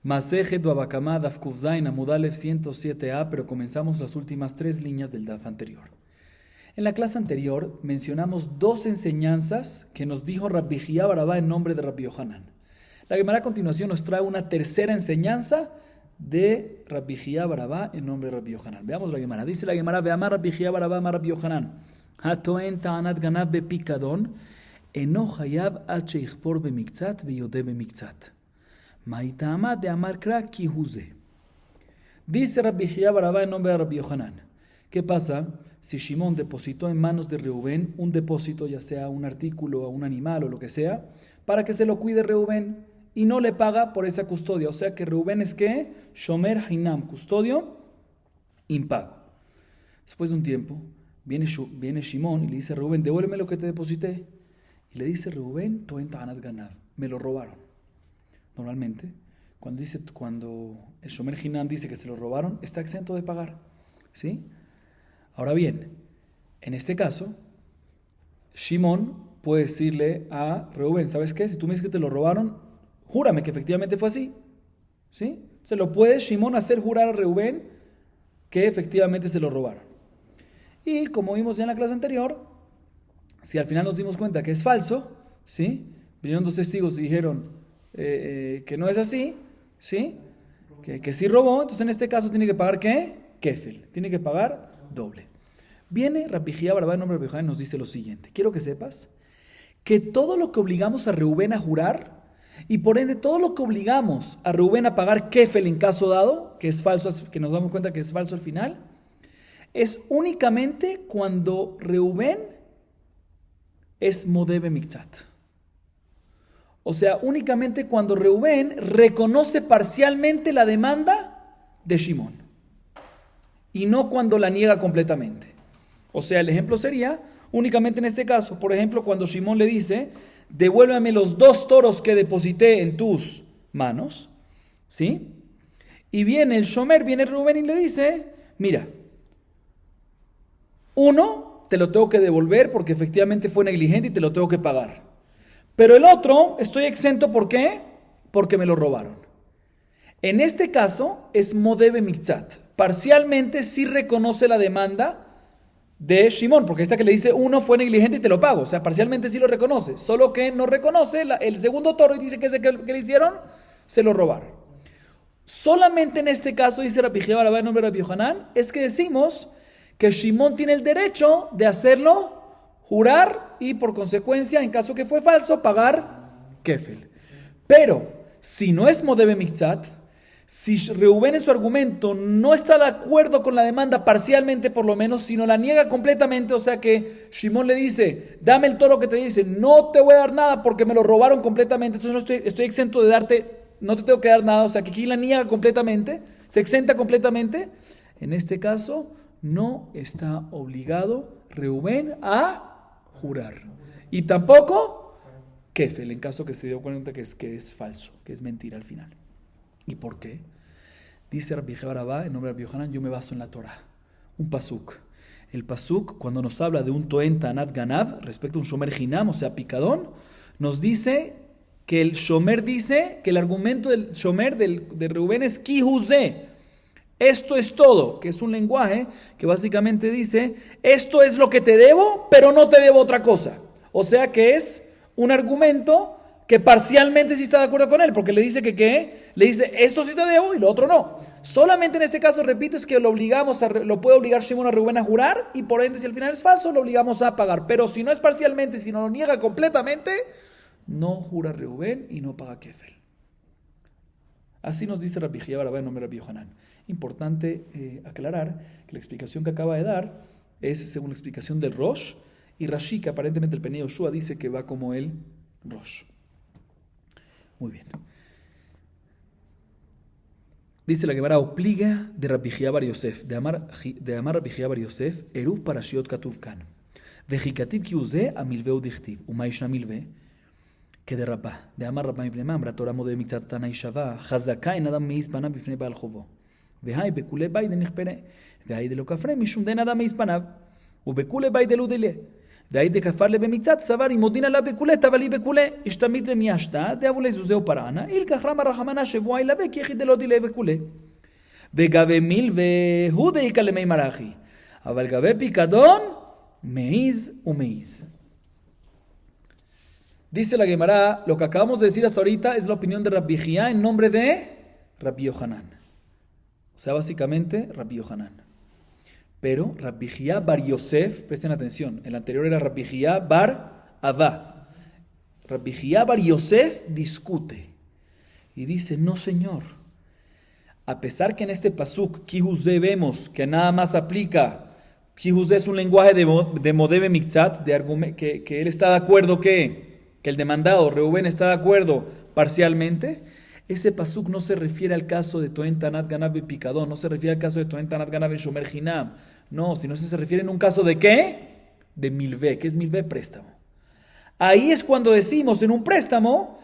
Masejet Babakama Daf Kuf Zain Amud Alef 107a, pero comenzamos las últimas 3 líneas del Daf anterior. En la clase anterior mencionamos 2 enseñanzas que nos dijo Rabbi Jía Barabá en nombre de Rabbi Yohanan. La Gemara a continuación nos trae una tercera enseñanza de Rabbi Jía Barabá en nombre de Rabbi Yohanan. Veamos la Gemara. Dice la Gemara: Veamar Rabbi Jía Barabá, Amar Rabbi Yohanan, Hatoen ta'anat ganav bepikadon, eno hayab ad sheichpor bemiktzat veyodeh bemiktzat. Maitama de Amar Kra Kihuze. Dice Rabbi Jía Barabá en nombre de Rabbi Yohanan: ¿qué pasa si Shimón depositó en manos de Reubén un depósito, ya sea un artículo o un animal o lo que sea, para que se lo cuide Reubén y no le paga por esa custodia? O sea que Reubén es ¿qué? Shomer Hainam, custodio impago. Después de un tiempo viene Shimón y le dice a Reubén: devuélveme lo que te deposité. Y le dice Reubén: Toen ta'anat ganav, me lo robaron. Normalmente, cuando el Shomer Hinam dice que se lo robaron, está exento de pagar, ¿sí? Ahora bien, en este caso, Shimón puede decirle a Reubén: ¿sabes qué? Si tú me dices que te lo robaron, júrame que efectivamente fue así, ¿sí? Se lo puede Shimón hacer jurar a Reubén que efectivamente se lo robaron. Y como vimos ya en la clase anterior, si al final nos dimos cuenta que es falso, ¿sí? Vinieron 2 testigos y dijeron que no es así, ¿sí? Que sí robó, entonces en este caso tiene que pagar ¿qué? Kefel, tiene que pagar doble. Viene Rabbi Jía Barabá en nombre de Rabbi Yohanan y nos dice lo siguiente: quiero que sepas que todo lo que obligamos a Reubén a jurar, y por ende todo lo que obligamos a Reubén a pagar Kefel en caso dado, que es falso, que nos damos cuenta que es falso al final, es únicamente cuando Reubén es modeh bemiktzat. O sea, únicamente cuando Reubén reconoce parcialmente la demanda de Shimón y no cuando la niega completamente. O sea, el ejemplo sería únicamente en este caso, por ejemplo, cuando Shimón le dice: devuélveme los 2 toros que deposité en tus manos, ¿sí? Y viene el Shomer, viene Reubén y le dice: mira, uno te lo tengo que devolver porque efectivamente fue negligente y te lo tengo que pagar. Pero el otro estoy exento, ¿por qué? Porque me lo robaron. En este caso es modeh bemiktzat. Parcialmente sí reconoce la demanda de Shimón, porque esta que le dice uno fue negligente y te lo pago. O sea, parcialmente sí lo reconoce. Solo que no reconoce el segundo toro y dice que ese que le hicieron se lo robaron. Solamente en este caso, dice Rabbi Jía Barabá en nombre de Rabbi Yohanan, es que decimos que Shimón tiene el derecho de hacerlo jurar y por consecuencia, en caso que fue falso, pagar kefel. Pero si no es modeh bemiktzat, si Reubén en su argumento no está de acuerdo con la demanda parcialmente por lo menos, sino la niega completamente, o sea que Shimón le dice: dame el toro que te dice, no te voy a dar nada porque me lo robaron completamente, entonces no estoy exento de darte, no te tengo que dar nada, o sea que aquí la niega completamente, se exenta completamente. En este caso no está obligado Reubén a jurar. Y tampoco kefel, en caso que se dio cuenta que es falso, que es mentira al final. ¿Y por qué? Dice Rabbi Jía Barabá en nombre de Rabbi Yohanan: yo me baso en la Torah. Un pasuk. El pasuk, cuando nos habla de un Toen ta'anat ganav respecto a un Shomer Hinam, o sea, picadón, nos dice que el Shomer dice que el argumento del Shomer de Reubén es Kihuze. Esto es todo, que es un lenguaje que básicamente dice: esto es lo que te debo, pero no te debo otra cosa. O sea que es un argumento que parcialmente sí está de acuerdo con él, porque le dice que le dice: esto sí te debo y lo otro no. Solamente en este caso, repito, es que lo puede obligar Shimón a Reubén a jurar, y por ende, si al final es falso, lo obligamos a pagar. Pero si no es parcialmente, si no lo niega completamente, no jura Reubén y no paga kefel. Así nos dice Rabbi Jía Barabá en nombre de Rabbi Yohanan. Importante aclarar que la explicación que acaba de dar es según la explicación del Rosh, y Rashi, que aparentemente el Penei Yoshua dice que va como el Rosh. Muy bien. Dice la Gemara: obliga de Rabbi Jía Bar Yosef, de Amar Rabbi Jía Bar Yosef, eruv parashiot katuv kan, vejikativ kiuze amilveu dichtiv, umaishna milve, que de Rabba, de Amar Rabba Ibn Mamra, Torah modeh bemiktzat tanai shava, chazaka en adam meis panav bifnei baal chovo, vehai bekule bay de nichpere, vehai de lo kafre mishum den adam meis panav, ubekule bay de ludele, De ahí de kafarle bemikzat, savar y modina la bekule, tabali bekule, ishtamit le miashta, de abule zuzeo parana, il kahrama rahamana shebua y la bek yechid de lodi le bekule. Vegabe mil ve hude ikale mei maraji. Aval gabe picadón, meiz u meiz. Dice la Gemara, lo que acabamos de decir hasta ahorita es la opinión de Rabbi Jía en nombre de Rabbi Yohanan. O sea, básicamente Rabbi Yohanan. Pero Rabbi Jía bar Yosef, presten atención, el anterior era Rabbi Jía bar Abba. Rabbi Jía bar Yosef discute y dice, no señor, a pesar que en este pasuk Kihuzé vemos que nada más aplica, Kihuzé es un lenguaje de modebe mikzat, que él está de acuerdo que el demandado, Reubén, está de acuerdo parcialmente, ese pasuk no se refiere al caso de Toen Tanat Ganav Picadón, no se refiere al caso de Toen Tanat Ganav Shomer Hinam, no, sino se refiere en un caso de ¿qué? De milvé. ¿Qué es milvé? Préstamo. Ahí es cuando decimos en un préstamo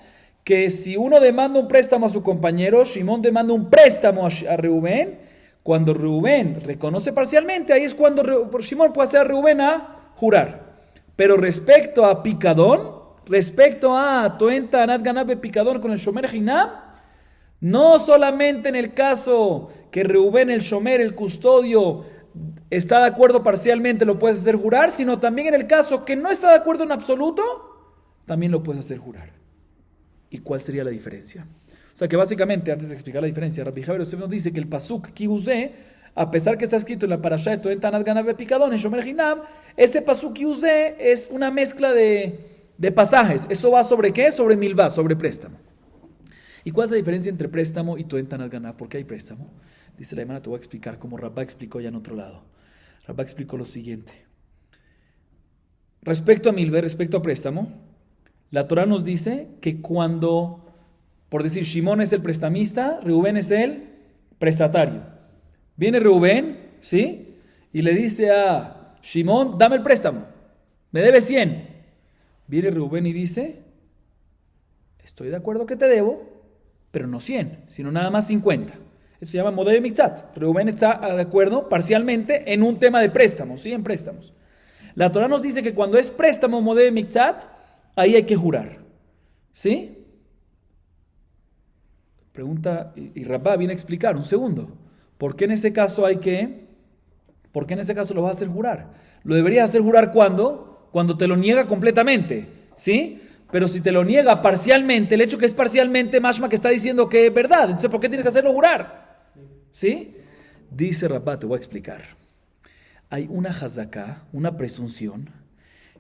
que si uno demanda un préstamo a su compañero, Shimón demanda un préstamo a Reubén, cuando Reubén reconoce parcialmente, ahí es cuando Shimón puede hacer a Reubén a jurar. Pero respecto a Picadón, respecto a Toen Tanat Ganav Picadón con el Shomer Hinam, no solamente en el caso que Reubén, el Shomer, el custodio, está de acuerdo parcialmente, lo puedes hacer jurar, sino también en el caso que no está de acuerdo en absoluto, también lo puedes hacer jurar. ¿Y cuál sería la diferencia? O sea que básicamente, antes de explicar la diferencia, Rabbi Javier nos dice que el pasuk Kihuzé, a pesar que está escrito en la parashá de Toen Tanat Ganav Picadón, en Shomer Hinam, ese pasuk Kihuzé es una mezcla de pasajes. ¿Eso va sobre qué? Sobre milvá, sobre préstamo. ¿Y cuál es la diferencia entre préstamo y Toen Tanat Ganav? ¿Por qué hay préstamo? Dice la hermana, te voy a explicar como Rabá explicó ya en otro lado. Rabá explicó lo siguiente. Respecto a milvé, respecto a préstamo, la Torah nos dice que cuando, por decir, Shimón es el prestamista, Reubén es el prestatario. Viene Reubén, ¿sí? Y le dice a Shimón, dame el préstamo, me debes 100. Viene Reubén y dice, estoy de acuerdo que te debo, pero no 100, sino nada más 50. Eso se llama modebe mikzat. Reubén está de acuerdo parcialmente en un tema de préstamos, ¿sí? En préstamos. La Torah nos dice que cuando es préstamo modebe mikzat, ahí hay que jurar, ¿sí? Pregunta, y Rabá viene a explicar, un segundo. ¿Por qué en ese caso lo vas a hacer jurar? Lo deberías hacer jurar cuando te lo niega completamente, ¿sí? Pero si te lo niega parcialmente, el hecho que es parcialmente, mashma que está diciendo que es verdad. Entonces, ¿por qué tienes que hacerlo jurar? ¿Sí? Dice Rabá, te voy a explicar. Hay una hazaká, una presunción,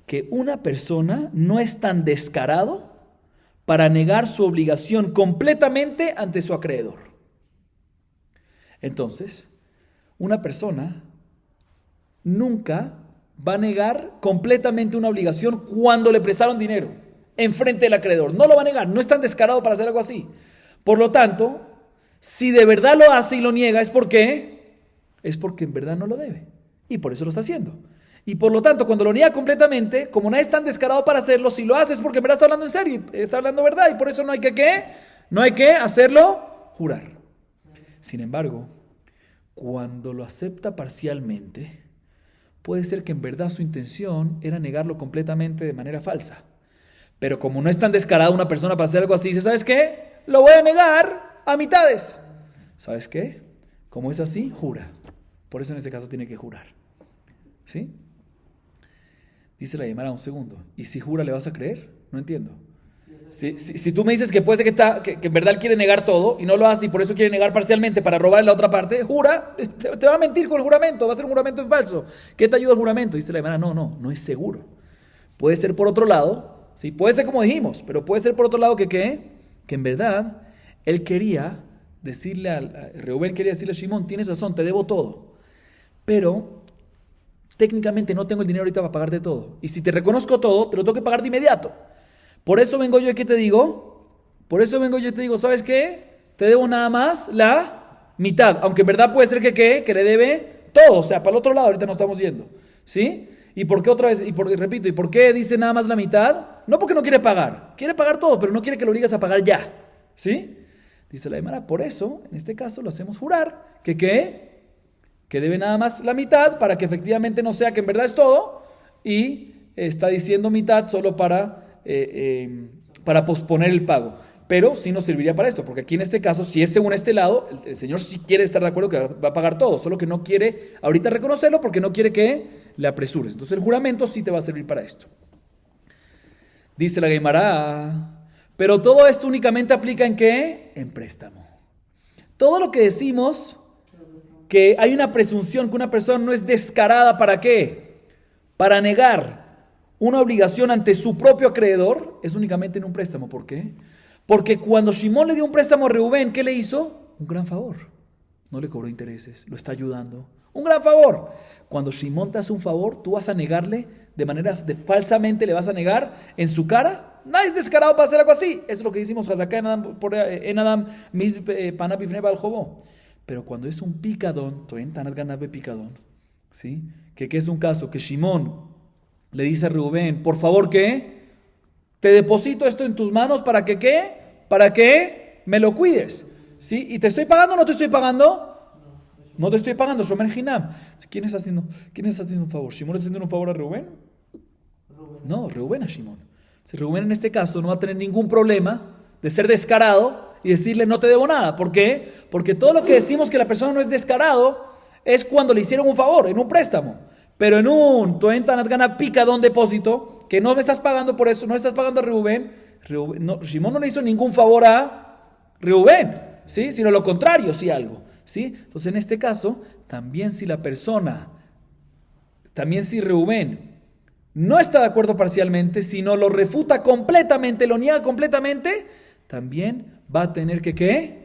que una persona no es tan descarado para negar su obligación completamente ante su acreedor. Entonces, una persona nunca va a negar completamente una obligación cuando le prestaron dinero enfrente del acreedor. No lo va a negar, no es tan descarado para hacer algo así. Por lo tanto, si de verdad lo hace y lo niega, ¿es por qué? Es porque en verdad no lo debe. Y por eso lo está haciendo. Y por lo tanto, cuando lo niega completamente, como no es tan descarado para hacerlo, si lo hace es porque en verdad está hablando en serio, está hablando verdad, y por eso no hay que ¿qué? No hay que hacerlo jurar. Sin embargo, cuando lo acepta parcialmente, puede ser que en verdad su intención era negarlo completamente de manera falsa. Pero como no es tan descarada una persona para hacer algo así, dice, ¿sabes qué? Lo voy a negar a mitades. ¿Sabes qué? Como es así, jura. Por eso en ese caso tiene que jurar. ¿Sí? Dice la Gemara, un segundo. ¿Y si jura le vas a creer? No entiendo. Si tú me dices que puede ser que en verdad él quiere negar todo y no lo hace y por eso quiere negar parcialmente para robarle la otra parte, jura, te va a mentir con el juramento, va a ser un juramento en falso. ¿Qué te ayuda el juramento? Dice la Gemara, no es seguro. Puede ser por otro lado. Sí, puede ser como dijimos, pero puede ser por otro lado que en verdad él quería decirle Reubén quería decirle a Shimón, tienes razón, te debo todo, pero técnicamente no tengo el dinero ahorita para pagarte todo, y si te reconozco todo, te lo tengo que pagar de inmediato. Por eso vengo yo y ¿qué te digo? ¿Sabes qué? Te debo nada más la mitad, aunque en verdad puede ser que le debe todo, o sea, para el otro lado ahorita no estamos yendo, ¿sí? ¿Y por qué otra vez? ¿Y por qué dice nada más la mitad? No porque no quiere pagar todo, pero no quiere que lo obligues a pagar ya, ¿sí? Dice la Gemara, por eso, en este caso lo hacemos jurar, que debe nada más la mitad para que efectivamente no sea que en verdad es todo y está diciendo mitad solo para posponer el pago. Pero sí nos serviría para esto, porque aquí en este caso, si es según este lado, el señor sí quiere estar de acuerdo que va a pagar todo, solo que no quiere ahorita reconocerlo porque no quiere que le apresures. Entonces el juramento sí te va a servir para esto. Dice la Gemara, pero todo esto únicamente aplica ¿en qué? En préstamo. Todo lo que decimos, que hay una presunción que una persona no es descarada, ¿para qué? Para negar una obligación ante su propio acreedor, es únicamente en un préstamo. ¿Por qué? Porque cuando Shimón le dio un préstamo a Reubén, ¿qué le hizo? Un gran favor. No le cobró intereses, lo está ayudando. Un gran favor. Cuando Shimón te hace un favor, tú vas a negarle falsamente, le vas a negar en su cara. Nadie es descarado para hacer algo así. Eso es lo que decimos Hazaká en Adam, Panap y Fneba al Jobó. Pero cuando es un picadón, picadón, ¿sí? ¿Qué es un caso? Que Shimón le dice a Reubén, por favor, ¿qué? Te deposito esto en tus manos para que ¿qué? Para que me lo cuides, ¿sí? ¿Y te estoy pagando o no te estoy pagando? No te estoy pagando, Shomer Hinam. ¿Quién está haciendo un favor? ¿Shimón está haciendo un favor a Reubén? No, Reubén a Shimón. Si Reubén en este caso no va a tener ningún problema de ser descarado y decirle no te debo nada. ¿Por qué? Porque todo lo que decimos que la persona no es descarado es cuando le hicieron un favor, en un préstamo. Pero en un gana picadón depósito, que no me estás pagando por eso, no estás pagando a Reubén, Shimón no le hizo ningún favor a Reubén, ¿sí? Sino lo contrario, sí algo, ¿sí? Entonces en este caso, también si Reubén no está de acuerdo parcialmente, sino lo refuta completamente, lo niega completamente, también va a tener que ¿qué?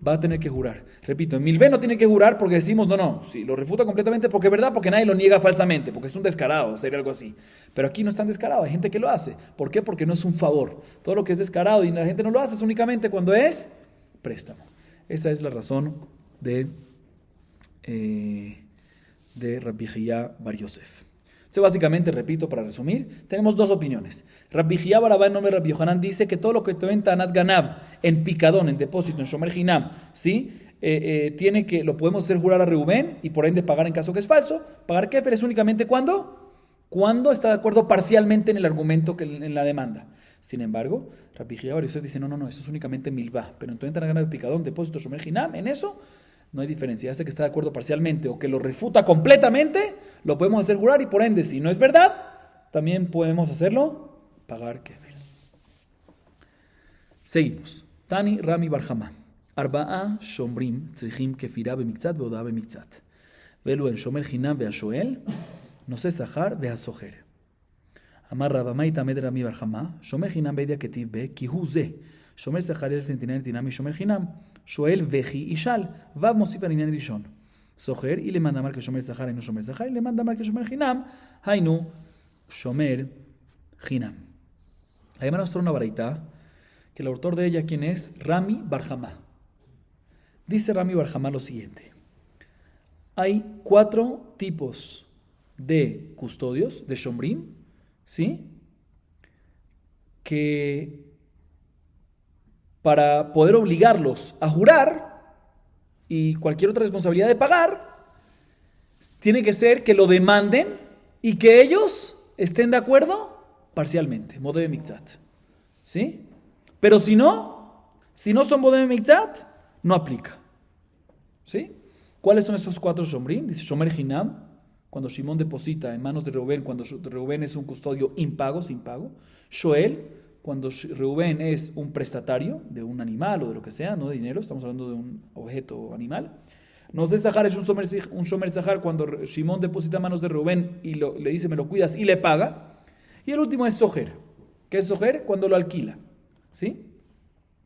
Va a tener que jurar. Repito, en Milvé no tiene que jurar porque decimos, no, sí, lo refuta completamente porque es verdad, porque nadie lo niega falsamente, porque es un descarado hacer algo así. Pero aquí no es tan descarado, hay gente que lo hace. ¿Por qué? Porque no es un favor. Todo lo que es descarado y la gente no lo hace es únicamente cuando es préstamo. Esa es la razón de Rabbi Hiyá Bar Yosef. Básicamente, repito, para resumir, tenemos dos opiniones. Rabbi Hiyá bar Abba en nombre de Rabbi Yohanan dice que todo lo que toen Tanat Ganav en picadón, en depósito, en Shomer Hinam, ¿sí? Lo podemos hacer jurar a Reubén y por ende pagar en caso que es falso. Pagar Kefer es únicamente cuando está de acuerdo parcialmente en el argumento, en la demanda. Sin embargo, Rabbi Hiyá bar Yosef dice, no, eso es únicamente Milvá. Pero en toen Tanat Ganav en picadón, depósito, Shomer Hinam, en eso no hay diferencia. Hace que está de acuerdo parcialmente o que lo refuta completamente, lo podemos hacer jurar y por ende, si no es verdad, también podemos hacerlo pagar kefer. Seguimos. Tani Rami Barjama. Arba'a shomrim tzrichim kefira bemiktzat veoda bemiktzat. Velu en shomer hinam veashoel, nose sahar veasocher. Amar Rabamay tamed Rami Barjama. Shomer hinam bedia ketiv be kihu ze. Shomer sahar el fentinan tinami shomer hinam. Shoel veji y shal. Vav mosif al inyan rishon. Soher y le manda mal que shomer sahar y no shomer sahar y le manda mal que shomer hinam. Hainu shomer hinam. La Gemara nos trae una baraita que el autor de ella, ¿quién es? Rami Barjama. Dice Rami Barjama lo siguiente. Hay 4 tipos de custodios, de shomrim, ¿sí? Que para poder obligarlos a jurar y cualquier otra responsabilidad de pagar, tiene que ser que lo demanden y que ellos estén de acuerdo parcialmente, modé mixat, ¿sí? Pero si no son modé mixat, no aplica, ¿sí? ¿Cuáles son esos 4 shomrim? Dice Shomer Hinam, cuando Shimón deposita en manos de Reubén, cuando Reubén es un custodio impago, sin pago. Shoel, cuando Reubén es un prestatario de un animal o de lo que sea, no de dinero, estamos hablando de un objeto animal. Nose Sahar es un Shomer Sahar cuando Shimón deposita en manos de Reubén y le dice me lo cuidas y le paga. Y el último es Soher. ¿Qué es Soher? Cuando lo alquila, ¿sí?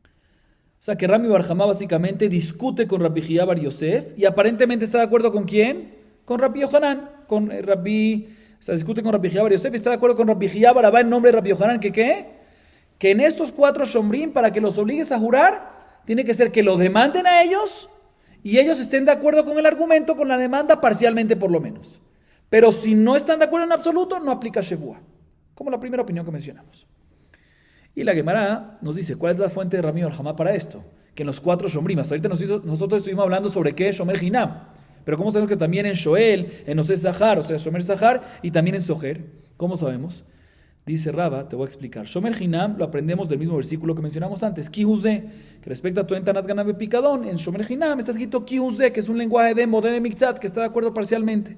O sea que Rami Barjama básicamente discute con Rabbi Hiyá Bar Yosef y aparentemente está de acuerdo con ¿quién? Con Rabbi Yohanan, discute con Rabbi Hiyá Bar Yosef y está de acuerdo con Rabbi Hiyá Bar Abba en nombre de Rabbi Yohanan que ¿qué? Que en estos 4 shomrim, para que los obligues a jurar, tiene que ser que lo demanden a ellos y ellos estén de acuerdo con el argumento, con la demanda, parcialmente por lo menos. Pero si no están de acuerdo en absoluto, no aplica Shevua, como la primera opinión que mencionamos. Y la Gemara nos dice, ¿cuál es la fuente de Rami Barjama para esto? Que en los 4 shomrim, hasta ahorita nosotros estuvimos hablando sobre qué, Shomer Hinam. Pero ¿cómo sabemos que también en Shoel, en Nose Sahar, o sea, Shomer Sahar, y también en Soher? ¿Cómo sabemos? Dice Raba, te voy a explicar. Shomer Hinam lo aprendemos del mismo versículo que mencionamos antes. Kihuze, que respecto a tu entanat ganabe picadón, en Shomer Hinam está escrito Kihuze, que es un lenguaje deme mikzat, que está de acuerdo parcialmente.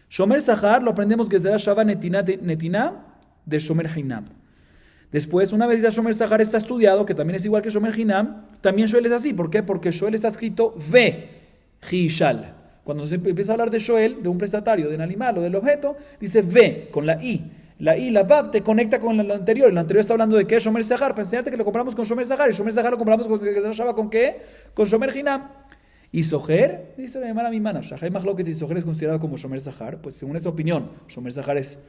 Shomer Sahar lo aprendemos que es de la Shava Netina de Shomer Hinam. Después, una vez ya Shomer Sahar está estudiado, que también es igual que Shomer Hinam, también Shoel es así. ¿Por qué? Porque Shoel está escrito Ve, Hishal. Cuando se empieza a hablar de Shoel, de un prestatario, de un animal o del objeto, dice Ve, con la I. La I, la Vav, te conecta con lo anterior. Lo anterior está hablando de qué? Shomer Sahar. Para enseñarte que lo compramos con Shomer Sahar. Y Shomer Sahar lo compramos con qué? Con Shomer Hinam. Y Soher, dice la hermana mi mana, Shahai Mahloket, si Soher es considerado como Shomer Sahar, pues según esa opinión, Shomer Sahar es,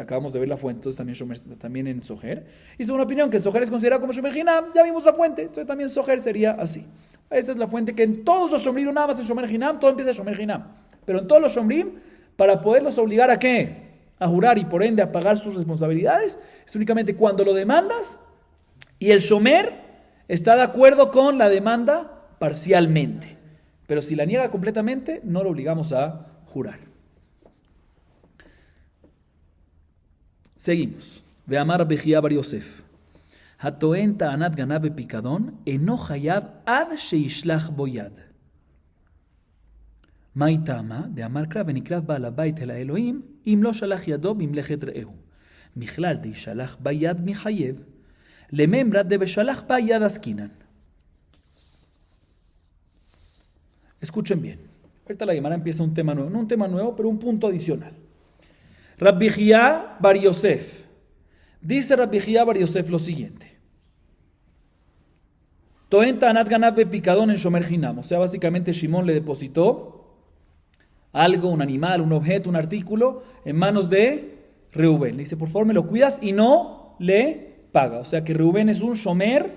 acabamos de ver la fuente, entonces también en Soher. Y según la opinión que Soher es considerado como Shomer Hinam, ya vimos la fuente, entonces también Soher sería así. Esa es la fuente que en todos los Shomrim, nada más en Shomer Hinam, todo empieza en Shomer Hinam. Pero en todos los Shomrim, para poderlos obligar a qué? A jurar y por ende a pagar sus responsabilidades, es únicamente cuando lo demandas y el Shomer está de acuerdo con la demanda parcialmente. Pero si la niega completamente, no lo obligamos a jurar. Seguimos. Ve'amar Bejía Bar Yosef. Hatoen ta'anat ganav bepikadon eno hayav ad sheishlach bo yad. מהי טעמה? דאמר קרא ונקרב בעל הבית אל האלוהים, אם לא שלח ידו במלאכת רעהו. מכלל דשלח בה יד מחייב, לממרא דבשלח בה יד עסקינן. Escuchen bien. Ahorita la Gemara empieza un tema nuevo. No un tema nuevo, pero un punto adicional. Rabbi Jía Bar Yosef. Dice Rabbi Jía Bar Yosef lo siguiente. Toen ta'anat ganav bepikadon en Shomer Hinam. O sea, básicamente Shimón le depositó algo, un animal, un objeto, un artículo, en manos de Reubén. Le dice, por favor, me lo cuidas y no le paga. O sea que Reubén es un Shomer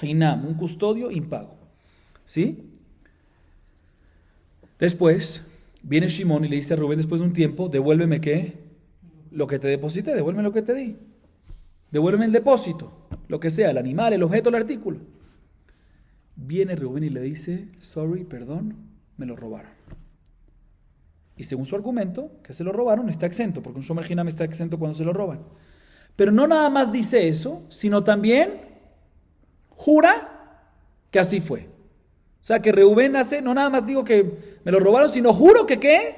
Hinam, un custodio impago. ¿Sí? Después, viene Shimón y le dice a Reubén después de un tiempo, devuélveme ¿qué? Lo que te deposité, devuélveme lo que te di. Devuélveme el depósito, lo que sea, el animal, el objeto, el artículo. Viene Reubén y le dice, sorry, perdón, me lo robaron. Y según su argumento, que se lo robaron, está exento, porque un Shomer Hinam está exento cuando se lo roban. Pero no nada más dice eso, sino también jura que así fue. O sea, que Reubén hace, no nada más digo que me lo robaron, sino juro que ¿qué?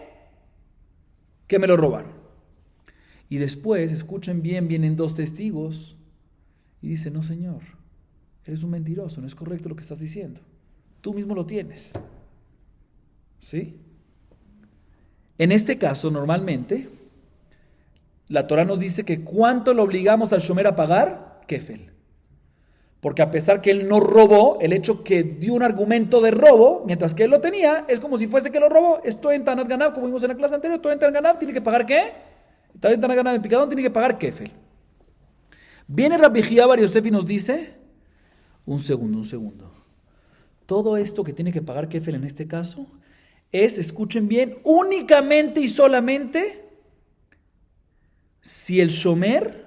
Que me lo robaron. Y después, escuchen bien, vienen dos testigos y dice, no señor, eres un mentiroso, no es correcto lo que estás diciendo. Tú mismo lo tienes. ¿Sí? En este caso, normalmente, la Torah nos dice que ¿cuánto lo obligamos al Shomer a pagar? Kefel. Porque a pesar que él no robó, el hecho que dio un argumento de robo, mientras que él lo tenía, es como si fuese que lo robó. Esto en Tanat Ganav, como vimos en la clase anterior, todo en Tanat Ganav tiene que pagar ¿qué? En Tanat Ganav en picadón tiene que pagar Kefel. Viene Rabbi Jía Bar Yosef y nos dice, un segundo. Todo esto que tiene que pagar Kefel en este caso es, escuchen bien, únicamente y solamente si el Shomer,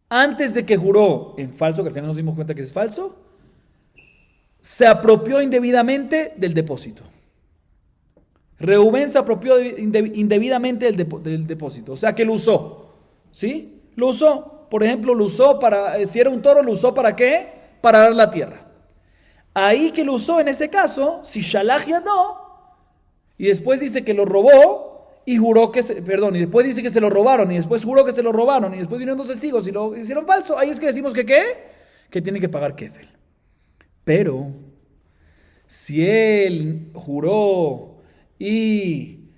antes de que juró en falso, que al final nos dimos cuenta que es falso, se apropió indebidamente del depósito. Reubén se apropió indebidamente del depósito, o sea que lo usó, ¿sí? Lo usó, por ejemplo, lo usó para, si era un toro, lo usó ¿para qué? Para dar la tierra. Ahí que lo usó en ese caso, si Shalach Yado, y después dice que lo robó y juró que y después dice que se lo robaron y después juró que se lo robaron y después vinieron dos testigos y lo hicieron falso, ahí es que decimos que ¿qué? Que tiene que pagar Kefel. Pero si él juró y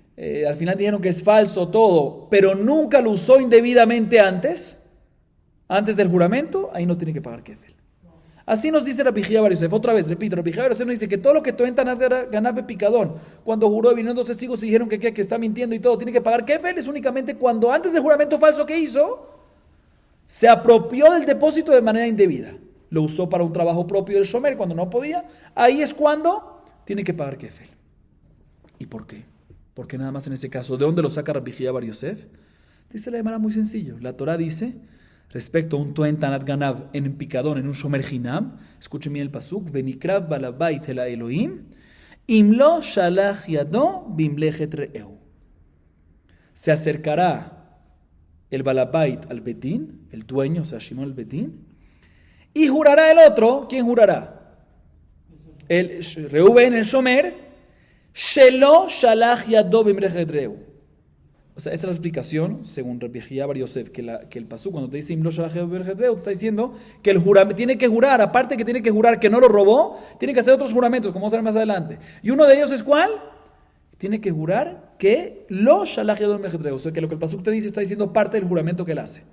al final dijeron que es falso todo, pero nunca lo usó indebidamente antes del juramento, ahí no tiene que pagar Kefel. Así nos dice Rabbi Jía Bar Yosef. Otra vez, repito, Rabbi Jía Bar Yosef nos dice que todo lo que Toen Tanat Ganav picadón, cuando juró y vinieron dos testigos y dijeron que está mintiendo y todo, tiene que pagar Kefel, es únicamente cuando antes del juramento falso que hizo, se apropió del depósito de manera indebida. Lo usó para un trabajo propio del Shomer cuando no podía. Ahí es cuando tiene que pagar Kefel. ¿Y por qué? Porque nada más en ese caso, ¿de dónde lo saca Rabbi Jía Bar Yosef? Dice la manera muy sencillo. La Torah dice, respecto a un Toen Tanat Ganav en picadón, en un Shomer Hinam, escuchen bien el pasuk, Venikrav balabait el Elohim, imlo shalach yado bimlechet re'eu. se acercará el balabait al betín, el dueño, o sea, Shimon el betín, y jurará el otro. ¿Quién jurará? El Reuben, el shomer, shelo shalach yado b'mlechet reu. O sea, esta es la explicación, según Rabbi Jia Bar Yosef, que el pasú, cuando te dice Imlo shalach yado b'mlechet reu, te está diciendo que el juramento tiene que jurar, aparte que tiene que jurar que no lo robó, tiene que hacer otros juramentos, como vamos a ver más adelante. Y uno de ellos es ¿cuál? Tiene que jurar que lo shalach yado b'mlechet reu. O sea, que lo que el pasú te dice está diciendo parte del juramento que él hace.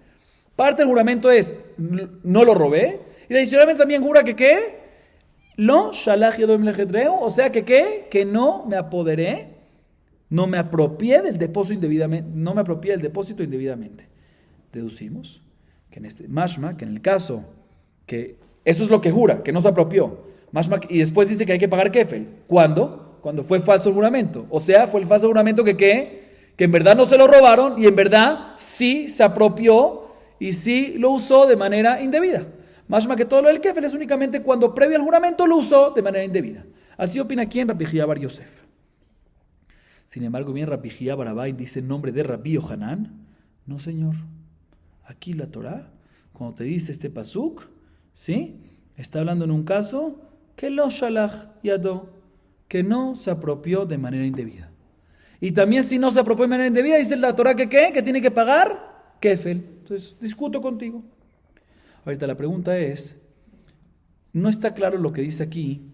Parte del juramento es no lo robé, y adicionalmente también jura que ¿qué? Lo shalach yado b'mlechet reu, o sea que ¿qué? Que no me apoderé, no me apropié del depósito indebidamente, no me apropié del depósito indebidamente. Deducimos que en este mashma, que en el caso que eso es lo que jura, que no se apropió, mashma, y después dice que hay que pagar kefel. ¿Cuándo? Cuando fue falso el juramento. O sea, fue el falso juramento que ¿qué? Que en verdad no se lo robaron y en verdad sí se apropió y sí lo usó de manera indebida. Mashma que todo lo del kefel es únicamente cuando previo al juramento lo usó de manera indebida. Así opina aquí en Rabbi Jia Bar Yosef. Sin embargo, bien Rabbi Jia Bar Abai dice en nombre de Rabbi Yohanan. No, señor. Aquí la Torah, cuando te dice este pasuk, ¿sí? Está hablando en un caso que lo shalach yado, que no se apropió de manera indebida. Y también si no se apropió de manera indebida, dice la Torah que ¿qué? Que tiene que pagar kefel. Entonces, discuto contigo. Ahorita la pregunta es, no está claro lo que dice aquí,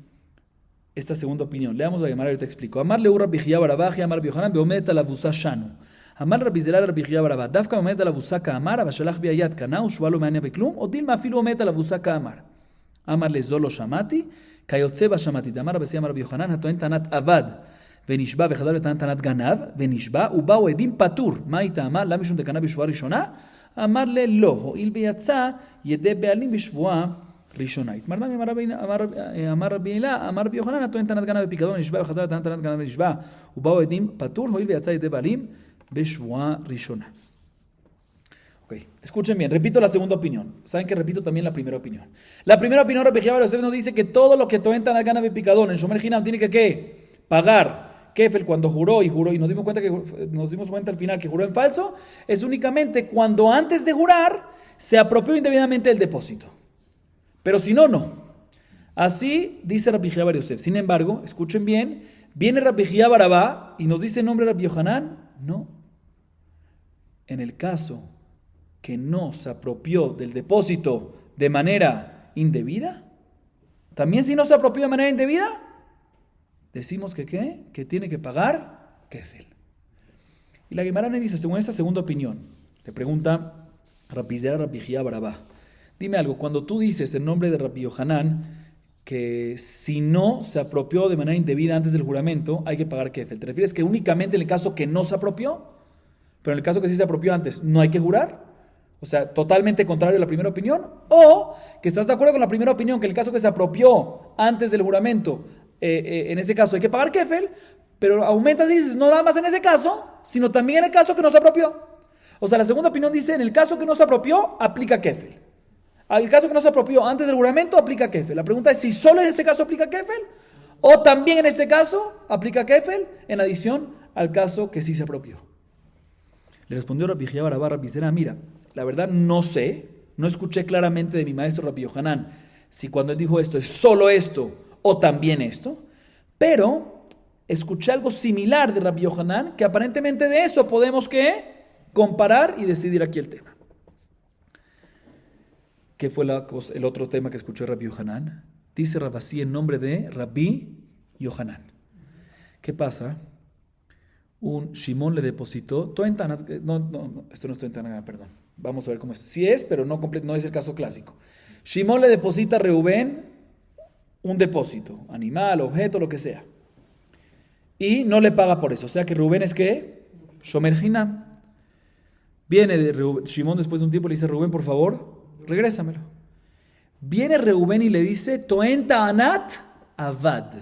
esta segunda opinión. Leamos la Gemara y te explico. Amar leu Rabbi Jia Bar Abaji, Amar Rabbi Yohanan, beomet al avusa shanu. Amar Rabbi Zera Rabbi Jia Bar Abba, dafka omet al avusa ka'amar, avashalach bi'ayat kana, ushua lo me'ania beklum, o dilma afilu omet al avusa ka'amar. Amar le zolo shamati, kayotze ba shamati. Amar Rabbi Zera Rabbi Yohanan, hatoen tanat avad. ונשבע וחזר לטענת גנב, ונשבע, ובאו עדים פטור. מה היא טעמה? למה משום דקנה בשבועה ראשונה? אמר לא, הואיל ויצא ידי בעלים בשבועה ראשונה. התמרדה אמר רבי הילה, אמר רבי יוחנן, הטוען טענת גנב בפיקדון, ונשבע וחזר לטענת גנב ונשבע, ובאו עדים פטור, הואיל ויצא ידי בעלים בשבועה ראשונה. Ok, escuchen bien, repito la segunda opinión. Saben que repito también la primera opinión. La primera opinión, Rabbi Jia Bar Yosef nos dice que todo lo que toen tanat ganav picadón en Shomer Hinam tiene que ¿qué? Pagar. Kefel cuando juró y nos dimos cuenta al final que juró en falso, es únicamente cuando antes de jurar se apropió indebidamente del depósito. Pero si no, no. Así dice Rabbi Jia Bar Yosef. Sin embargo, escuchen bien, viene Rabbi Jia Bar Abba y nos dice el nombre de Rabbi Yohanan. No. En el caso que no se apropió del depósito de manera indebida, también si no se apropió de manera indebida, decimos que ¿qué? Que tiene que pagar kefel. Y la Gemara dice, según esta segunda opinión, le pregunta Rabbi Zera Rabbi Jia Bar Abba, dime algo, cuando tú dices el nombre de Rabbi Yohanan, que si no se apropió de manera indebida antes del juramento, hay que pagar kefel. ¿Te refieres que únicamente en el caso que no se apropió? Pero en el caso que sí se apropió antes, ¿no hay que jurar? O sea, totalmente contrario a la primera opinión. O que estás de acuerdo con la primera opinión, que en el caso que se apropió antes del juramento, en ese caso hay que pagar kefel, pero aumentas y dices, no nada más en ese caso, sino también en el caso que no se apropió. O sea, la segunda opinión dice, en el caso que no se apropió, aplica kefel. En el caso que no se apropió antes del juramento, aplica kefel. La pregunta es si solo en este caso aplica kefel, o también en este caso aplica kefel, en adición al caso que sí se apropió. Le respondió Rabbi Jia Bar Abba, Rabbi Zera, mira, la verdad no sé, no escuché claramente de mi maestro Rabbi Yohanan si cuando él dijo esto es solo esto o también esto, pero escuché algo similar de Rabbi Yohanan, que aparentemente de eso podemos ¿qué? Comparar y decidir aquí el tema. ¿Qué fue el otro tema que escuchó Rabbi Yohanan? Dice Rabasí en nombre de Rabbi Yohanan. ¿Qué pasa? Un Shimon le depositó, esto no es Toentanat, perdón. Vamos a ver cómo es. Sí es, pero no es el caso clásico. Shimon le deposita a Reubén un depósito, animal, objeto, lo que sea. Y no le paga por eso. O sea que Reubén es ¿qué? Shomer Hinam. Viene Shimon después de un tiempo y le dice, Reubén, por favor, regrésamelo. Viene Reubén y le dice, Toentanat avad.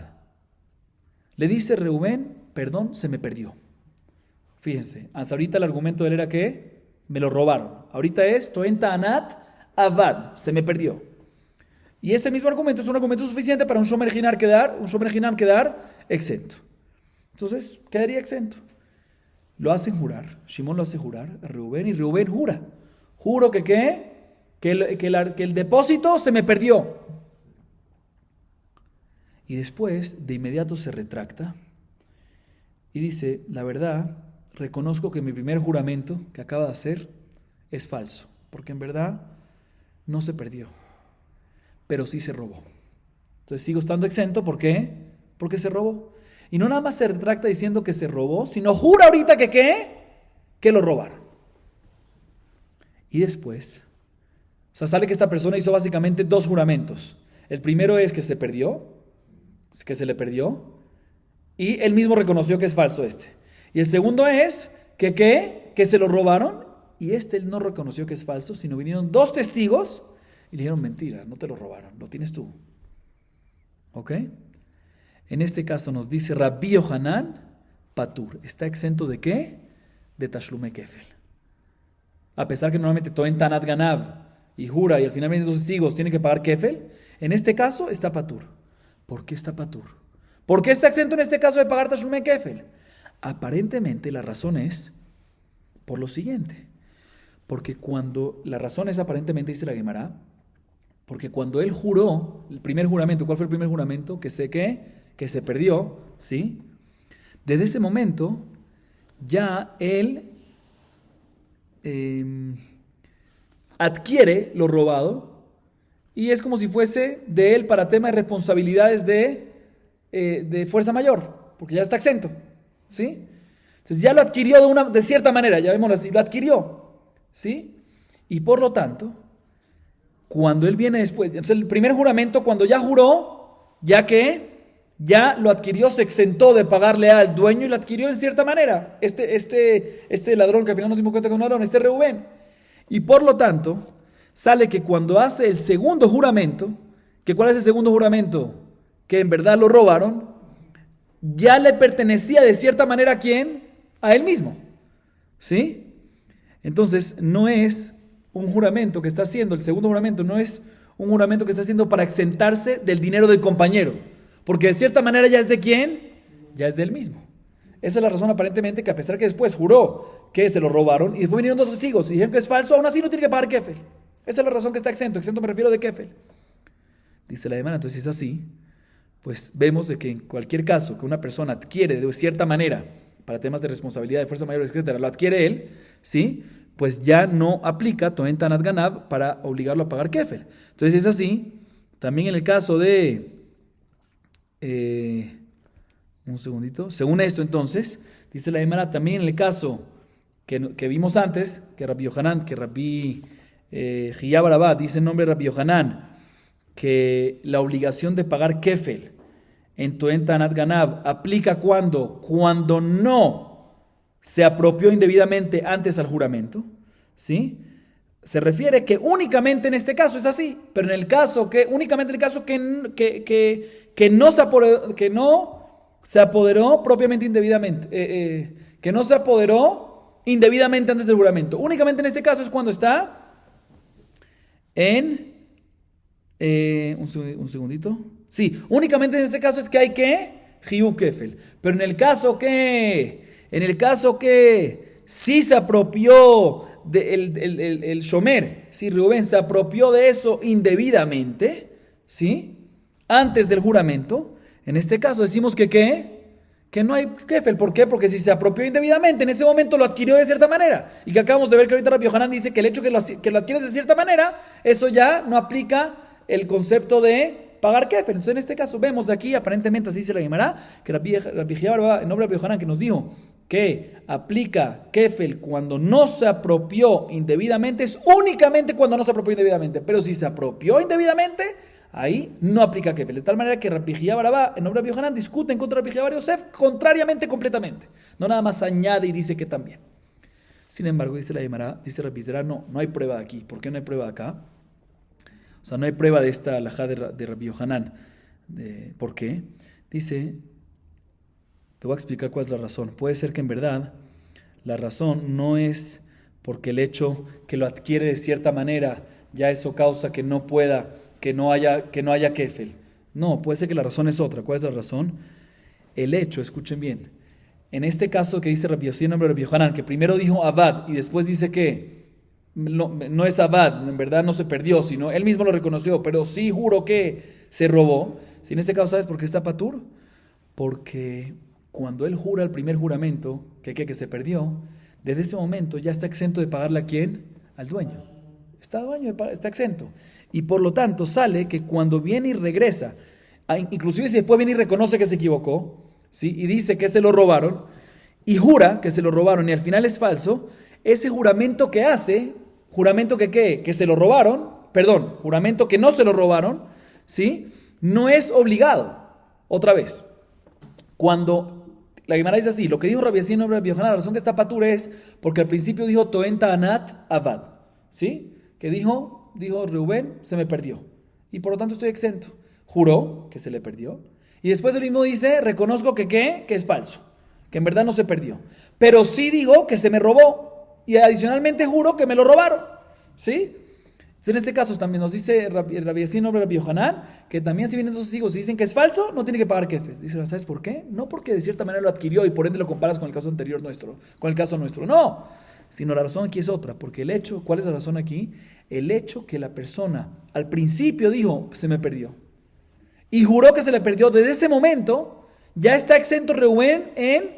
Le dice Reubén, perdón, se me perdió. Fíjense, hasta ahorita el argumento de él era que me lo robaron. Ahorita es Toentanat avad, se me perdió. Y ese mismo argumento es un argumento suficiente para un Shomer Hinam quedar exento. Entonces, quedaría exento. Lo hacen jurar, Shimón lo hace jurar a Reubén y Reubén jura. Juro que ¿qué? Que el depósito se me perdió. Y después, de inmediato se retracta y dice, la verdad, reconozco que mi primer juramento que acaba de hacer es falso, porque en verdad no se perdió, pero sí se robó. Entonces sigo estando exento, ¿por qué? Porque se robó. Y no nada más se retracta diciendo que se robó, sino jura ahorita que ¿qué? Que lo robaron. Y después, o sea, sale que esta persona hizo básicamente dos juramentos. El primero es que se perdió, que se le perdió, y él mismo reconoció que es falso este. Y el segundo es que ¿qué? Que se lo robaron, y él no reconoció que es falso, sino vinieron dos testigos y le dijeron mentira, no te lo robaron, lo tienes tú. ¿Ok? En este caso nos dice Rabbi Yohanan, Patur. ¿Está exento de qué? De Tashlume Kefel. A pesar que normalmente Toen Tanat Ganav y jura y al final vienen dos testigos, tiene que pagar Kefel. En este caso está Patur. ¿Por qué está Patur? ¿Por qué está exento en este caso de pagar Tashlume Kefel? Aparentemente la razón es por lo siguiente. Porque la razón es aparentemente, dice la Gemara, porque cuando él juró, el primer juramento, ¿cuál fue el primer juramento? Que se perdió, ¿sí? Desde ese momento, ya él adquiere lo robado y es como si fuese de él para tema de responsabilidades de fuerza mayor, porque ya está exento, ¿sí? Entonces ya lo adquirió de cierta manera, ya vemos así, lo adquirió, ¿sí? Y por lo tanto, cuando él viene después, entonces el primer juramento, cuando ya juró, ya lo adquirió, se exentó de pagarle al dueño y lo adquirió en cierta manera. Este ladrón que al final nos dimos cuenta que es un ladrón, este Reubén. Y por lo tanto, sale que cuando hace el segundo juramento, ¿cuál es el segundo juramento? Que en verdad lo robaron, ya le pertenecía de cierta manera ¿a quién? A él mismo. ¿Sí? Entonces, no es un juramento que está haciendo, el segundo juramento no es un juramento que está haciendo para exentarse del dinero del compañero, porque de cierta manera ya es de quién, ya es del mismo. Esa es la razón aparentemente que a pesar que después juró que se lo robaron y después vinieron dos testigos y dijeron que es falso, aún así no tiene que pagar kefel. Esa es la razón que está exento me refiero de kefel. Dice la demanda, entonces si es así, pues vemos de que en cualquier caso que una persona adquiere de cierta manera, para temas de responsabilidad, de fuerza mayor, etcétera, lo adquiere él, ¿sí? Pues ya no aplica Toen Tanat Ganav para obligarlo a pagar kefel. Entonces, si es así, también en el caso de... un segundito. Según esto, entonces, dice la Gemara, también en el caso que vimos antes, que Rabbi Yohanan, que Rabbi Hiya Barabá, dice en nombre de Rabbi Yohanan, que la obligación de pagar kefel en Toen Tanat Ganav aplica cuando no se apropió indebidamente antes al juramento, ¿sí? Se refiere que únicamente en este caso es así, pero únicamente en el caso que no se apoderó propiamente indebidamente, que no se apoderó indebidamente antes del juramento. Únicamente en este caso es cuando está en... un segundito. Sí, únicamente en este caso es que hay que Hiu Kefel. Pero en el caso que sí se apropió el Shomer, si Reubén se apropió de eso indebidamente, ¿sí? Antes del juramento, en este caso decimos que no hay kefel. ¿Por qué? Porque si se apropió indebidamente, en ese momento lo adquirió de cierta manera. Y que acabamos de ver que ahorita Rabbi Yohanan dice que el hecho que lo adquieres de cierta manera, eso ya no aplica el concepto de pagar kefel. Entonces en este caso vemos de aquí, aparentemente así dice la Gemara, que Rabbi Hiya Barabá, en nombre de Rabbi Yohanan, que nos dijo que aplica kefel cuando no se apropió indebidamente, es únicamente cuando no se apropió indebidamente. Pero si se apropió indebidamente, ahí no aplica kefel. De tal manera que Rabbi Hiya Barabá, en nombre de Rabbi Yohanan, discuten contra Rabbi Hiya Bar Yosef contrariamente completamente. No nada más añade y dice que también. Sin embargo, dice la Gemara, dice Rabbi Zera, no hay prueba de aquí. ¿Por qué no hay prueba de acá? O sea, no hay prueba de esta halajá de Rabbi Yohanan. ¿Por qué? Dice, te voy a explicar cuál es la razón. Puede ser que en verdad la razón no es porque el hecho que lo adquiere de cierta manera, ya eso causa que no pueda, que no haya kefel. No, puede ser que la razón es otra. ¿Cuál es la razón? El hecho, escuchen bien, en este caso que dice Rabbi Yossi en nombre de Rabbi Yohanan, que primero dijo Abad y después dice que no es Abad, en verdad no se perdió, sino él mismo lo reconoció, pero sí juró que se robó. Si en este caso, ¿sabes por qué está patur? Porque cuando él jura el primer juramento, que se perdió, desde ese momento ya está exento de pagarle a quién, al dueño. Está exento. Y por lo tanto sale que cuando viene y regresa, inclusive si después viene y reconoce que se equivocó, ¿sí? Y dice que se lo robaron, y jura que se lo robaron y al final es falso, ese juramento que hace, juramento que se lo robaron, juramento que no se lo robaron, ¿sí? No es obligado. Otra vez, cuando la Gemara dice así, lo que dijo Rabbi Yossi en nombre de Rabbi Yohanan, la razón que está patur es porque al principio dijo Toenta Anat Avad, ¿sí? Que dijo Reubén, se me perdió y por lo tanto estoy exento. Juró que se le perdió y después él mismo dice, reconozco que es falso, que en verdad no se perdió, pero sí digo que se me robó y adicionalmente juro que me lo robaron, ¿sí? Entonces en este caso también nos dice Rabbi Yossi en nombre de Rabbi Yohanan que también si vienen dos hijos y dicen que es falso, no tiene que pagar kefes. Dice, ¿sabes por qué? No porque de cierta manera lo adquirió y por ende lo comparas con el caso anterior nuestro, con el caso nuestro, no, sino la razón aquí es otra, porque el hecho, ¿cuál es la razón aquí? El hecho que la persona al principio dijo, se me perdió, y juró que se le perdió, desde ese momento ya está exento Reubén en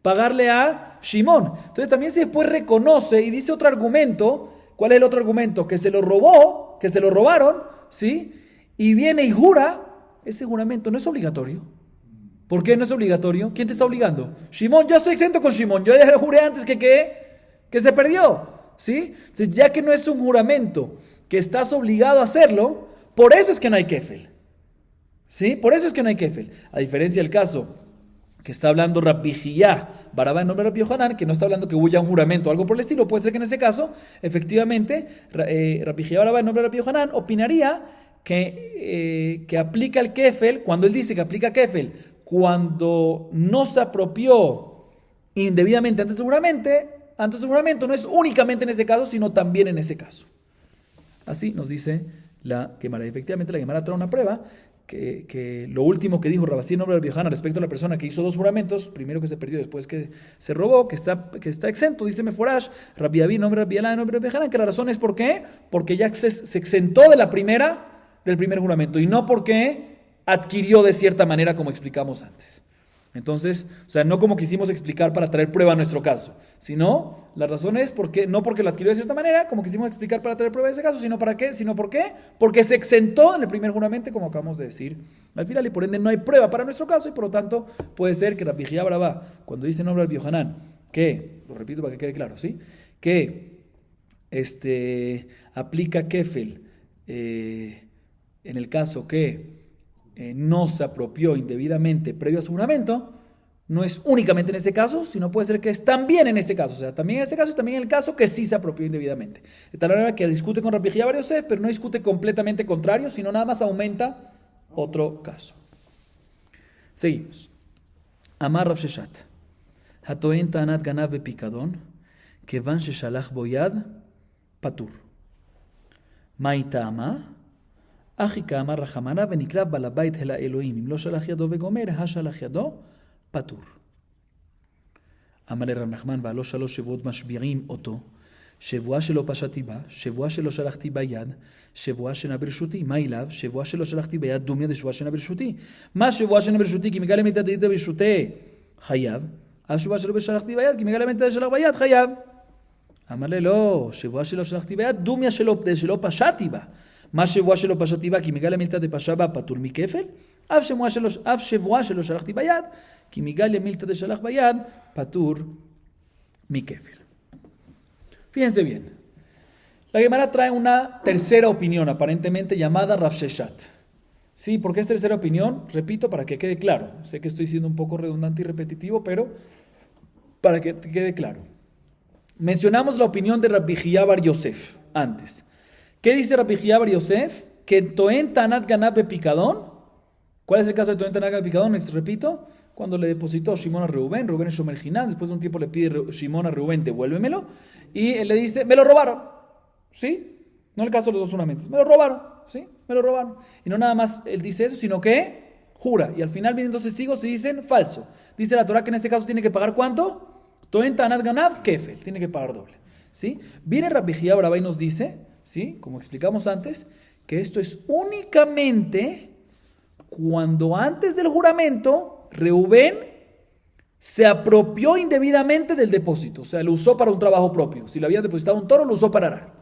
pagarle a Shimón. Entonces también si después reconoce y dice otro argumento, ¿cuál es el otro argumento? Que se lo robó, que se lo robaron, ¿sí? Y viene y jura, ese juramento no es obligatorio. ¿Por qué no es obligatorio? ¿Quién te está obligando? Shimón, yo estoy exento con Shimón, yo ya juré antes que se perdió, ¿sí? Entonces ya que no es un juramento que estás obligado a hacerlo, por eso es que no hay kefel, ¿sí? Por eso es que no hay kefel. A diferencia del caso que está hablando Rabbi Hiyá Barabá en nombre de Rabbi Yohanan, que no está hablando que hubo ya un juramento o algo por el estilo, puede ser que en ese caso, efectivamente, Rabbi Hiyá Barabá en nombre de Rabbi Yohanan opinaría que aplica el kefel, cuando él dice que aplica kefel, cuando no se apropió indebidamente antes del juramento, no es únicamente en ese caso, sino también en ese caso. Así nos dice la Gemara. Efectivamente, la Gemara trae una prueba que lo último que dijo Rabasí en nombre de Rabbi Yohanan respecto a la persona que hizo dos juramentos, primero que se perdió, después que se robó, que está exento, dice Meforash, Rabbi Abi en nombre de Rabbi Elá en nombre de Rabbi Yohanan, que la razón es ¿por qué? Porque ya se exentó del primer juramento y no porque adquirió de cierta manera como explicamos antes. Entonces, o sea, no como quisimos explicar para traer prueba a nuestro caso, sino la razón es no porque lo adquirió de cierta manera, como quisimos explicar para traer prueba en ese caso, sino ¿para qué? Sino ¿por qué? Porque se exentó en el primer juramento, como acabamos de decir al final, y por ende no hay prueba para nuestro caso, y por lo tanto puede ser que Rabbi Hiyá Barabá, cuando dice en nombre del Yohanan, que, lo repito para que quede claro, ¿sí? Que aplica kefel en el caso que no se apropió indebidamente previo a su juramento, no es únicamente en este caso, sino puede ser que es también en este caso, o sea, también en este caso y también en el caso que sí se apropió indebidamente. De tal manera que discute con Rabbi Hiyá Bar Yosef, pero no discute completamente contrario, sino nada más aumenta otro caso. Seguimos. Amar Rav Sheshat, Hatoen Tanat Ganav Bepikadon, Kevan Sheshalach Boyad, Patur. Maitama, Achi Kamar Rahamana Benikrav Balabait Hela Elohim, Im lo shalach yado vegomer, hashalach yado, Patur. Amale Rav Nachman Valo Shalosh Shevot Mashbirim Oto, שבועה שלא פשעתי בה, שבועה שלא שלחתי ביד, שבועה שאינה ברשותי. מה אליו? שבועה שלא שלחתי ביד, דומיה דשבועה שאינה ברשותי. מה שבועה שאינה ברשותי? כי מגלה מיתא דאיתא ברשותי, חייב. אף שבועה שלא שלחתי ביד, כי מגלה מיתא דשלח ביד, חייב. אמר לי, לא, שבועה שלא שלחתי ביד, דומיה שלא פשעתי בה. מה שבועה שלא פשעתי בה, כי מגלה מיתא דפשע בה, פטור מכפל. אף שבועה שלא שלחתי ביד, כי מגלה מיתא דשלח ביד, פטור מכפל. Fíjense bien, la Gemara trae una tercera opinión, aparentemente llamada Rav Sheshat. ¿Sí? ¿Por qué es tercera opinión? Repito, para que quede claro. Sé que estoy siendo un poco redundante y repetitivo, pero para que quede claro. Mencionamos la opinión de Rabbi Hiyá Bar Yosef antes. ¿Qué dice Rabbi Hiyá Bar Yosef? Que en Toen Tanat Ganab Bepikadón. ¿Cuál es el caso de Toen Tanat Ganab Bepikadón? Repito. Cuando le depositó Shimón a Reubén es Shomer Jinam, después de un tiempo le pide Shimón a Reubén, devuélvemelo, y él le dice, me lo robaron, ¿sí? No el caso de los dos juramentos, me lo robaron, ¿sí? Me lo robaron. Y no nada más él dice eso, sino que jura, y al final vienen dos testigos y dicen falso. Dice la Torah que en este caso tiene que pagar ¿cuánto? Toen Tanat Ganav Kefel, tiene que pagar doble. ¿Sí? Viene Rabbi Hillel Barabá y nos dice, ¿sí? Como explicamos antes, que esto es únicamente cuando antes del juramento Reubén se apropió indebidamente del depósito, o sea, lo usó para un trabajo propio. Si le habían depositado un toro, lo usó para arar.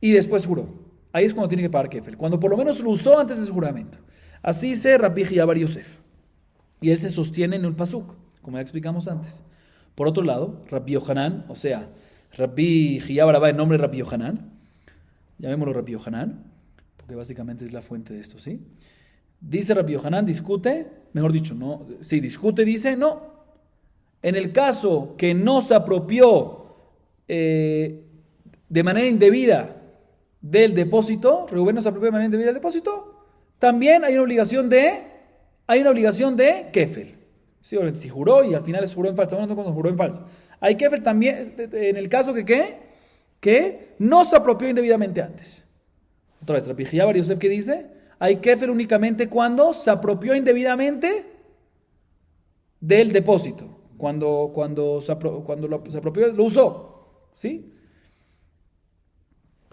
Y después juró. Ahí es cuando tiene que pagar Kefel, cuando por lo menos lo usó antes de su juramento. Así dice Rabbi Hillel Bar Yosef. Y él se sostiene en el pasuk, como ya explicamos antes. Por otro lado, Rabbi Yohanan, o sea, Rabbi Hillel Barabá en nombre de Rabbi Yohanan, llamémoslo Rabbi Yohanan, porque básicamente es la fuente de esto, ¿sí? Dice Rabbi Yohanan, discute, mejor dicho, no, sí, discute, dice, no. En el caso que no se apropió de manera indebida del depósito, Reubén no se apropió de manera indebida del depósito, también hay una obligación de Kefel. Sí, si juró y al final se juró en falso, estamos hablando cuando juró en falso. Hay Kefel también en el caso que no se apropió indebidamente antes. Otra vez, Rabbi Hillel Bar Yosef, ¿qué dice? Hay Kefel únicamente cuando se apropió indebidamente del depósito. Cuando se apropió, lo usó. ¿Sí?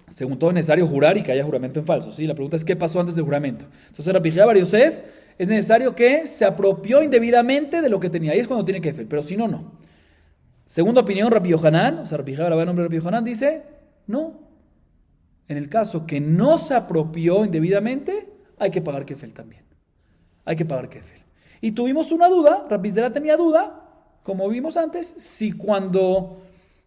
Según todo es necesario jurar y que haya juramento en falso. ¿Sí? La pregunta es ¿qué pasó antes del juramento? Entonces Rabbi Hillel Bar Yosef es necesario que se apropió indebidamente de lo que tenía. Ahí es cuando tiene Kefel, pero si no, no. Segunda opinión, Rabbi Yohanan, o sea, Rabbi Hillel Barabá en nombre de Rabbi Yohanan dice, no. En el caso que no se apropió indebidamente, hay que pagar Kefel también. Hay que pagar Kefel. Y tuvimos una duda, Rabbi Zera tenía duda, como vimos antes, si cuando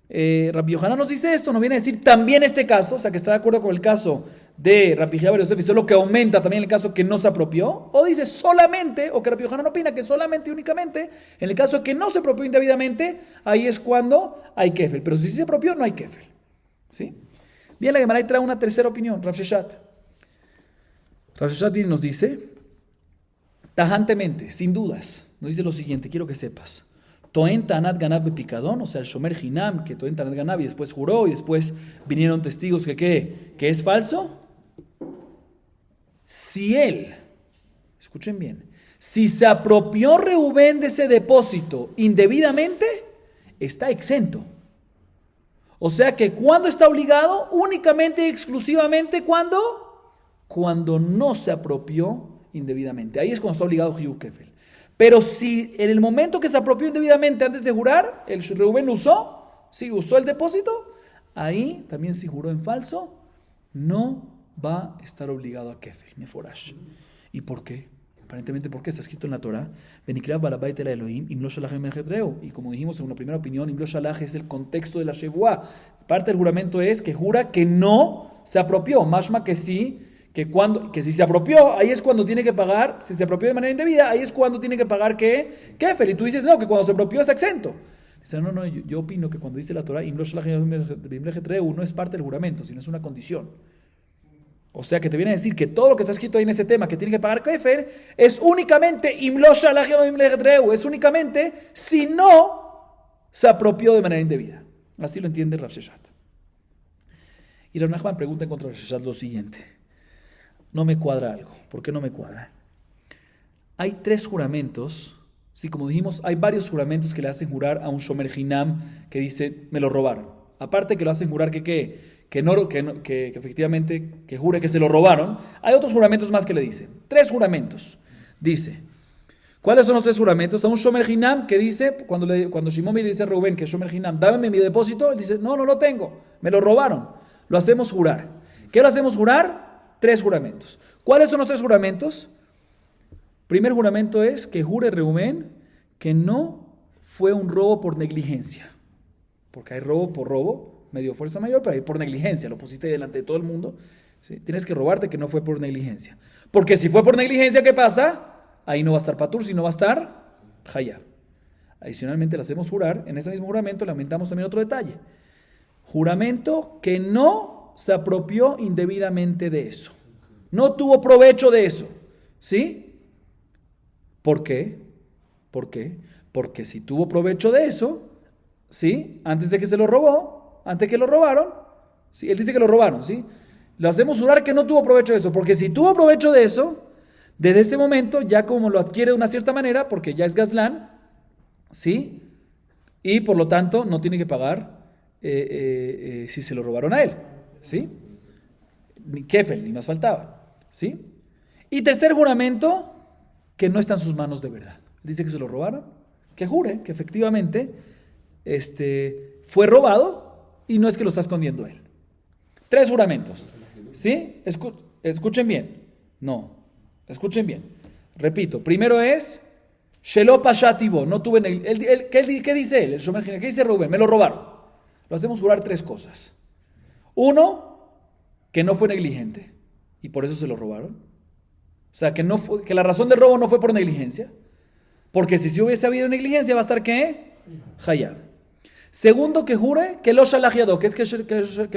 Rabbi Yohanan nos dice esto, nos viene a decir también este caso, o sea, que está de acuerdo con el caso de Rabbi Hillel Bar Yosef, y solo que aumenta también el caso que no se apropió, o dice solamente, o que Rabbi Yohanan opina que solamente y únicamente, en el caso que no se apropió indebidamente, ahí es cuando hay Kefel, pero si se apropió no hay Kefel. ¿Sí? Bien, la Gemara trae una tercera opinión, Rav Sheshat. Rav Sheshat viene y nos dice, tajantemente, sin dudas, nos dice lo siguiente, quiero que sepas. Toen Tanat Ganav Bepicadón, o sea, el Shomer Hinam, que Toen Tanat Ganav y después juró y después vinieron testigos que es falso. Si él, escuchen bien, si se apropió Reubén de ese depósito indebidamente, está exento. O sea que cuando está obligado, únicamente y exclusivamente cuando no se apropió indebidamente. Ahí es cuando está obligado Hiyu Kefel. Pero si en el momento que se apropió indebidamente antes de jurar, el Reubén lo usó, si usó el depósito, ahí también si juró en falso, no va a estar obligado a Kefel, Meforash. ¿Y por qué? Aparentemente, ¿por qué? Está escrito en la Torah, Benikra Barabait el Elohim, Imlo Shalach Emergetreu. Y como dijimos en una primera opinión, Imlo Shalach es el contexto de la Shevuah. Parte del juramento es que jura que no se apropió, mashma que sí. Que si se apropió, ahí es cuando tiene que pagar, si se apropió de manera indebida, ahí es cuando tiene que pagar Kefel. Y tú dices, no, que cuando se apropió está exento. Dice, no, yo opino que cuando dice la Torah, no es parte del juramento, sino es una condición. O sea, que te viene a decir que todo lo que está escrito ahí en ese tema, que tiene que pagar Kefel, es únicamente, es únicamente si no se apropió de manera indebida. Así lo entiende Rav Sheshat. Y Rav Nachman pregunta en contra de Rav Sheshat lo siguiente. No me cuadra algo. ¿Por qué no me cuadra? Hay 3 juramentos. Sí, como dijimos, hay varios juramentos que le hacen jurar a un Shomer Hinam que dice, me lo robaron. Aparte que lo hacen jurar que efectivamente, que jure que se lo robaron. Hay otros juramentos más que le dicen. 3 juramentos. Dice, ¿cuáles son los 3 juramentos? A un Shomer Hinam que dice, cuando Shimon le dice a Rubén que Shomer Hinam, dame mi depósito, él dice, no lo tengo, me lo robaron. Lo hacemos jurar. ¿Qué lo hacemos jurar? 3 juramentos. ¿Cuáles son los 3 juramentos? Primer juramento es que jure Reubén que no fue un robo por negligencia. Porque hay robo por robo, medio fuerza mayor, pero hay por negligencia. Lo pusiste delante de todo el mundo. ¿Sí? Tienes que robarte que no fue por negligencia. Porque si fue por negligencia, ¿qué pasa? Ahí no va a estar patur, sino va a estar hayab. Adicionalmente le hacemos jurar. En ese mismo juramento le aumentamos también otro detalle. Juramento que no se apropió indebidamente de eso. No tuvo provecho de eso. ¿Sí? ¿Por qué? ¿Por qué? Porque si tuvo provecho de eso, ¿sí? Antes de que se lo robó, antes que lo robaron, ¿sí? Él dice que lo robaron, ¿sí? Le hacemos jurar que no tuvo provecho de eso, porque si tuvo provecho de eso, Desde ese momento, ya como lo adquiere de una cierta manera, porque ya es Gazlán, ¿sí? Y por lo tanto no tiene que pagar si se lo robaron a él, ¿sí? Ni kefel, ni más faltaba, ¿sí? Y tercer juramento, que no está en sus manos de verdad. Dice que se lo robaron, que jure que efectivamente fue robado y no es que lo está escondiendo él. 3 juramentos, ¿sí? Escuchen bien. No, escuchen bien. Repito, primero es Shelo Pashatibo, no tuve ¿qué dice él? ¿Qué dice Rubén? Me lo robaron. Lo hacemos jurar 3 cosas. 1, que no fue negligente y por eso se lo robaron. O sea, que la razón del robo no fue por negligencia. Porque si hubiese habido negligencia va a estar ¿qué? Hayab. Segundo, que jure que lo shalajiado. ¿Qué es que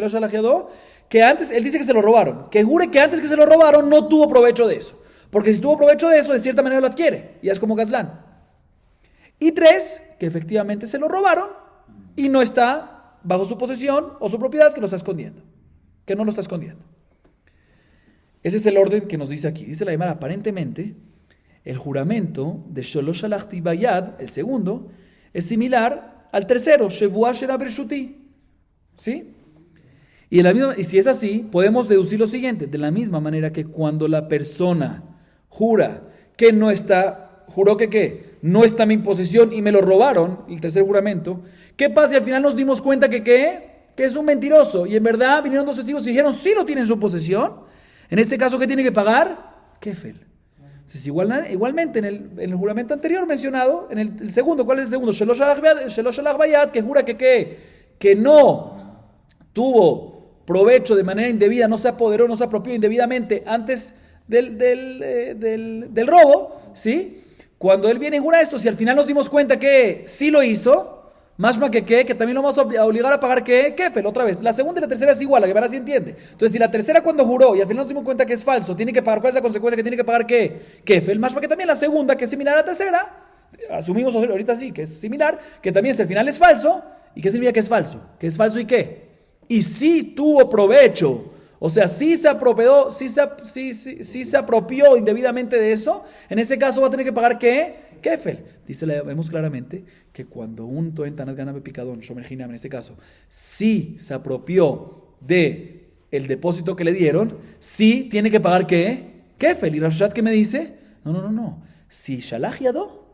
lo shalajiado? Que antes, él dice que se lo robaron. Que jure que antes que se lo robaron no tuvo provecho de eso. Porque si tuvo provecho de eso, de cierta manera lo adquiere. Ya es como Gazlán. Y 3, que efectivamente se lo robaron y no está bajo su posesión o su propiedad, que lo está escondiendo. Que no lo está escondiendo. Ese es el orden que nos dice aquí. Dice la Gemara, aparentemente, el juramento de Sholosh Shalachti Bayad, el segundo, es similar al tercero, Shevuah Shera Bershuti. ¿Sí? Y si es así, podemos deducir lo siguiente, de la misma manera que cuando la persona jura que no está, juró que ¿qué? No está en mi posesión y me lo robaron, el tercer juramento, ¿qué pasa si al final nos dimos cuenta que ¿qué? Que es un mentiroso y en verdad vinieron 2 testigos y dijeron sí lo tiene en su posesión? En este caso, ¿qué tiene que pagar? Kefel. Entonces, igualmente, en el juramento anterior mencionado, en el segundo, ¿cuál es el segundo? Shelo Shalach Bayad, que jura que no tuvo provecho de manera indebida, no se apoderó, no se apropió indebidamente antes del robo, ¿sí? Cuando él viene y jura esto, si al final nos dimos cuenta que sí lo hizo, más que también lo vamos a obligar a pagar kefel, otra vez. La segunda y la tercera es igual, la que verá si entiende. Entonces, si la tercera cuando juró y al final nos dimos cuenta que es falso, tiene que pagar, ¿cuál es la consecuencia que tiene que pagar kefel? Más que también la segunda, que es similar a la tercera, asumimos ahorita sí, que es similar, que también si al final es falso, ¿y qué significa que es falso? ¿Que es falso y qué? Y sí tuvo provecho, o sea, sí se apropió, sí se apropió indebidamente de eso, en ese caso va a tener que pagar kefel. Vemos claramente que cuando un Toen Tanat Gana Picadón, Shomer Hinam en este caso, sí se apropió de el depósito que le dieron, sí tiene que pagar kefel. Y Rav Shad, ¿qué me dice? No. Si Shalach Yado,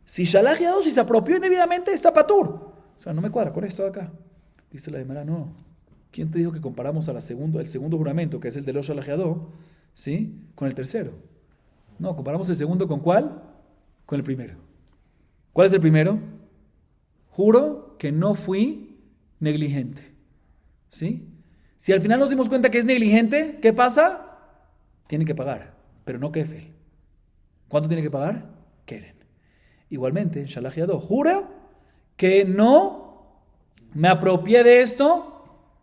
si se apropió indebidamente, está patur. O sea, no me cuadra con esto de acá. Dice la Gemara, no. ¿Quién te dijo que comparamos el segundo juramento, que es el de lo Shalach Yado, ¿sí? Con el tercero? No, comparamos el segundo con ¿cuál? Con el primero. ¿Cuál es el primero? Juro que no fui negligente. ¿Sí? Si al final nos dimos cuenta que es negligente, ¿qué pasa? Tiene que pagar, pero no kefel. ¿Cuánto tiene que pagar? Keren. Igualmente, Shalach Yado, juro que no me apropié de esto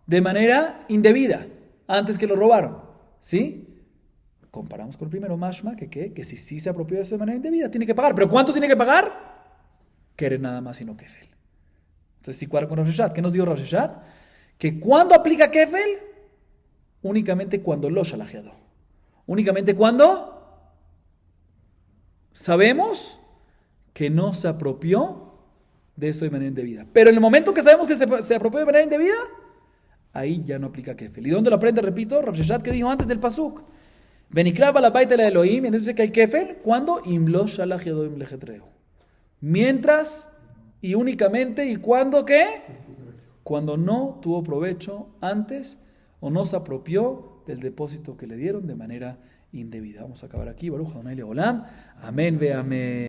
de manera indebida, antes que lo robaron. ¿Sí? Comparamos con el primero, mashma, que si sí se apropió de eso de manera indebida, tiene que pagar. ¿Pero cuánto tiene que pagar? Keren nada más y no kefel. Entonces, si cuadra con Rav Sheshat, ¿qué nos dijo Rav Sheshat? Que cuando aplica kefel, únicamente cuando lo Shalach Yado. Únicamente cuando sabemos que no se apropió de eso de manera indebida. Pero en el momento que sabemos que se apropió de manera indebida, ahí ya no aplica kefel. ¿Y dónde lo aprende? Repito, Rav Sheshat, que dijo antes del pasuk. Benikrab alabayt el Elohim, entonces que hay kefel, ¿cuándo? Imlo Shalach Yado im lejetreu. Mientras y únicamente, ¿y cuándo qué? Cuando no tuvo provecho antes o no se apropió del depósito que le dieron de manera indebida. Vamos a acabar aquí. Baruch Adonai Leolam. Amén ve amén.